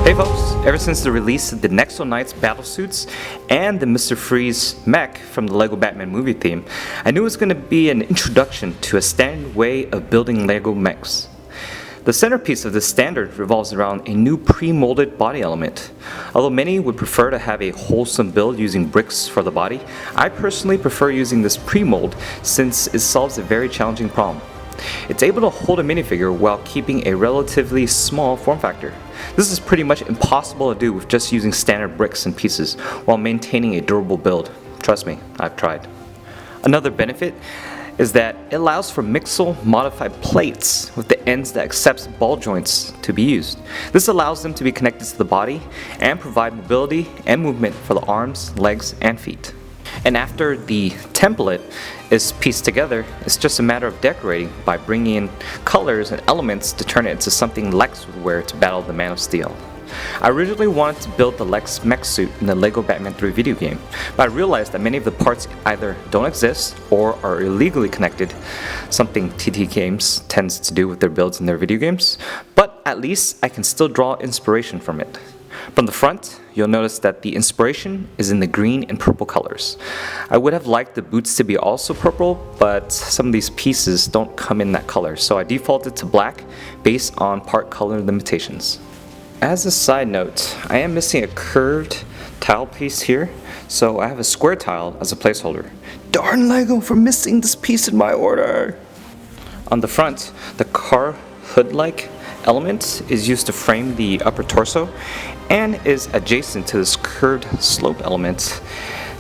Hey folks, ever since the release of the Nexo Knights battlesuits and the Mr. Freeze mech from the LEGO Batman movie theme, I knew it was going to be an introduction to a standard way of building LEGO mechs. The centerpiece of this standard revolves around a new pre-molded body element. Although many would prefer to have a wholesome build using bricks for the body, I personally prefer using this pre-mold since it solves a very challenging problem. It's able to hold a minifigure while keeping a relatively small form factor. This is pretty much impossible to do with just using standard bricks and pieces while maintaining a durable build. Trust me, I've tried. Another benefit is that it allows for Mixel modified plates with the ends that accepts ball joints to be used. This allows them to be connected to the body and provide mobility and movement for the arms, legs, and feet. And after the template is pieced together, it's just a matter of decorating by bringing in colors and elements to turn it into something Lex would wear to battle the Man of Steel. I originally wanted to build the Lex mech suit in the LEGO Batman 3 video game, but I realized that many of the parts either don't exist or are illegally connected, something TT Games tends to do with their builds in their video games, but at least I can still draw inspiration from it. From the front, you'll notice that the inspiration is in the green and purple colors. I would have liked the boots to be also purple, but some of these pieces don't come in that color, so I defaulted to black based on part color limitations. As a side note, I am missing a curved tile piece here, so I have a square tile as a placeholder. Darn LEGO for missing this piece in my order! On the front, the car hood-like element is used to frame the upper torso and is adjacent to this curved slope element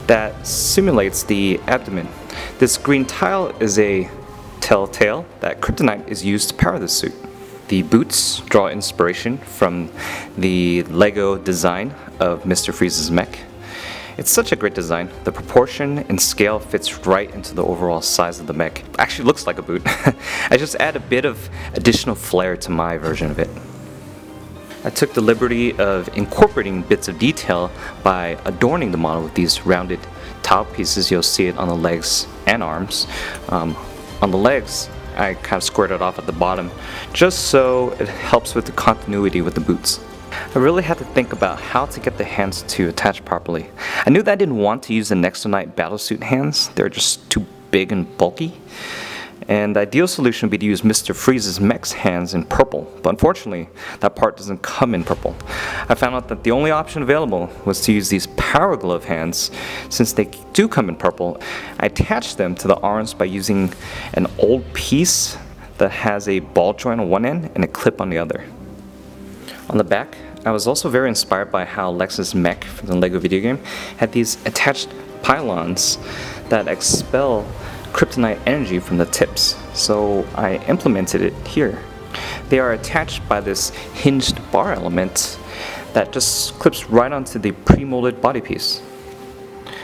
that simulates the abdomen. This green tile is a telltale that kryptonite is used to power this suit. The boots draw inspiration from the LEGO design of Mr. Freeze's mech. It's such a great design. The proportion and scale fits right into the overall size of the mech. Actually looks like a boot. I just add a bit of additional flair to my version of it. I took the liberty of incorporating bits of detail by adorning the model with these rounded tile pieces. You'll see it on the legs and arms. On the legs, I kind of squared it off at the bottom just so it helps with the continuity with the boots. I really had to think about how to get the hands to attach properly. I knew that I didn't want to use the Nexo Knight battlesuit hands. They're just too big and bulky. And the ideal solution would be to use Mr. Freeze's mech's hands in purple, but unfortunately that part doesn't come in purple. I found out that the only option available was to use these Power Glove hands. Since they do come in purple, I attached them to the arms by using an old piece that has a ball joint on one end and a clip on the other. On the back, I was also very inspired by how Lex's mech from the LEGO video game had these attached pylons that expel kryptonite energy from the tips, so I implemented it here. They are attached by this hinged bar element that just clips right onto the pre-molded body piece.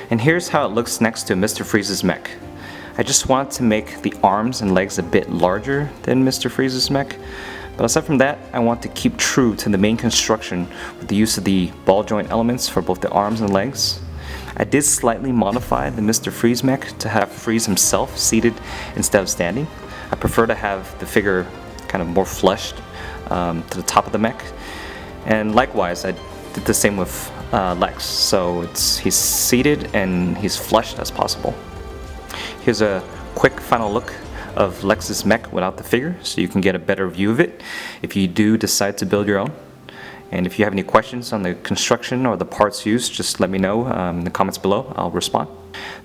And here's how it looks next to Mr. Freeze's mech. I just wanted to make the arms and legs a bit larger than Mr. Freeze's mech, but aside from that, I want to keep true to the main construction with the use of the ball joint elements for both the arms and legs. I did slightly modify the Mr. Freeze mech to have Freeze himself seated instead of standing. I prefer to have the figure kind of more flushed to the top of the mech. And likewise, I did the same with Lex, so he's seated and he's flushed as possible. Here's a quick final look of Lex's mech without the figure, so you can get a better view of it if you do decide to build your own. And if you have any questions on the construction or the parts used, just let me know in the comments below. I'll respond.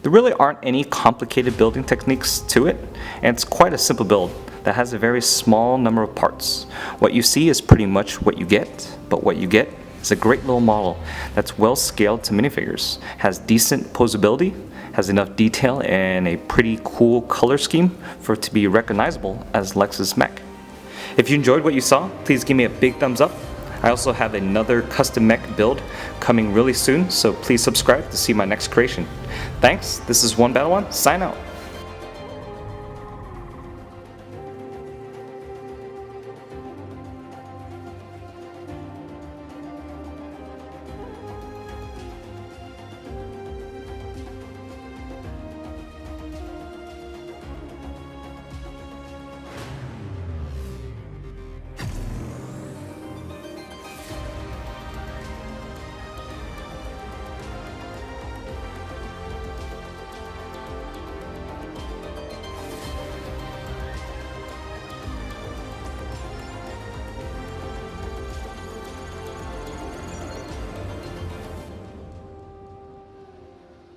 There really aren't any complicated building techniques to it, and it's quite a simple build that has a very small number of parts. What you see is pretty much what you get, but what you get is a great little model that's well scaled to minifigures, has decent posability, has enough detail, and a pretty cool color scheme for it to be recognizable as Lex's mech. If you enjoyed what you saw, please give me a big thumbs up. I also have another custom mech build coming really soon, so please subscribe to see my next creation. Thanks, this is One Battle One, sign out.